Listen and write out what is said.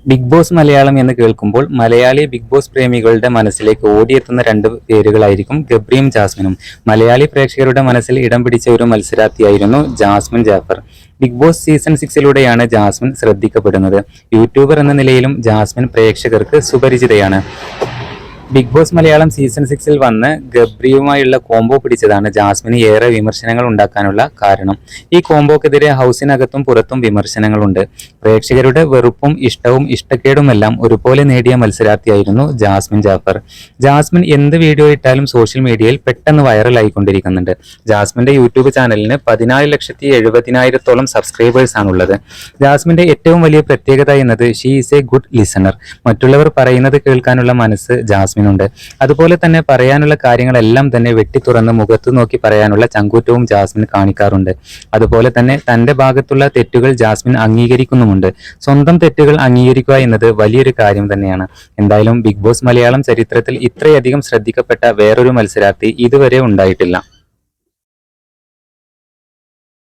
Big boss Malayalam എന്ന് കേൾക്കുമ്പോൾ Malayali big boss പ്രേമികളുടെ മനസ്സിലേക്ക് ഓടിയെത്തുന്ന രണ്ട് പേരുകളായിരിക്കും ഗബ്രിയും ജാസ്മിനും. മലയാളി പ്രേക്ഷകരുടെ മനസ്സിൽ ഇടം പിടിച്ച ഒരു മത്സരാർത്ഥിയായിരുന്നു Jasmin Jaffar. Big boss season 6 Jasmin ശ്രദ്ധിക്കപ്പെടുന്നത്. യൂട്യൂബർ എന്ന നിലയിലും ജാസ്മിൻ പ്രേക്ഷകർക്ക് സുപരിചിതയാണ്. ബിഗ് ബോസ് മലയാളം സീസൺ 6 വന്ന് ഗബ്രിയുമായുള്ള കോംബോ പിടിച്ചതാണ് ജാസ്മിന് ഏറെ വിമർശനങ്ങൾ ഉണ്ടാക്കാനുള്ള കാരണം. ഈ കോംബോക്കെതിരെ ഹൗസിനകത്തും പുറത്തും വിമർശനങ്ങളുണ്ട്. പ്രേക്ഷകരുടെ വെറുപ്പും ഇഷ്ടവും ഇഷ്ടക്കേടുമെല്ലാം ഒരുപോലെ നേടിയ മത്സരാർത്ഥിയായിരുന്നു ജാസ്മിൻ ജാഫർ. ജാസ്മിൻ എന്ത് വീഡിയോ ഇട്ടാലും സോഷ്യൽ മീഡിയയിൽ പെട്ടെന്ന് വൈറലായിക്കൊണ്ടിരിക്കുന്നുണ്ട്. ജാസ്മിന്റെ യൂട്യൂബ് ചാനലിന് 14,70,000 സബ്സ്ക്രൈബേഴ്സ് ആണുള്ളത്. ജാസ്മിന്റെ ഏറ്റവും വലിയ പ്രത്യേകത എന്നത് she is A good listener. മറ്റുള്ളവർ പറയുന്നത് കേൾക്കാനുള്ള മനസ്സ് ജാസ്മിനുണ്ട്. അതുപോലെ തന്നെ പറയാനുള്ള കാര്യങ്ങളെല്ലാം തന്നെ വെട്ടിത്തുറന്ന് മുഖത്തു നോക്കി പറയാനുള്ള ചങ്കൂറ്റവും ജാസ്മിൻ കാണിക്കാറുണ്ട്. അതുപോലെ തന്നെ തന്റെ ഭാഗത്തുള്ള തെറ്റുകൾ ജാസ്മിൻ അംഗീകരിക്കുന്നുമുണ്ട്. സ്വന്തം തെറ്റുകൾ അംഗീകരിക്കുക എന്നത് വലിയൊരു കാര്യം തന്നെയാണ്. എന്തായാലും ബിഗ് ബോസ് മലയാളം ചരിത്രത്തിൽ ഇത്രയധികം ശ്രദ്ധിക്കപ്പെട്ട വേറൊരു മത്സരാർത്ഥി ഇതുവരെ ഉണ്ടായിട്ടില്ല.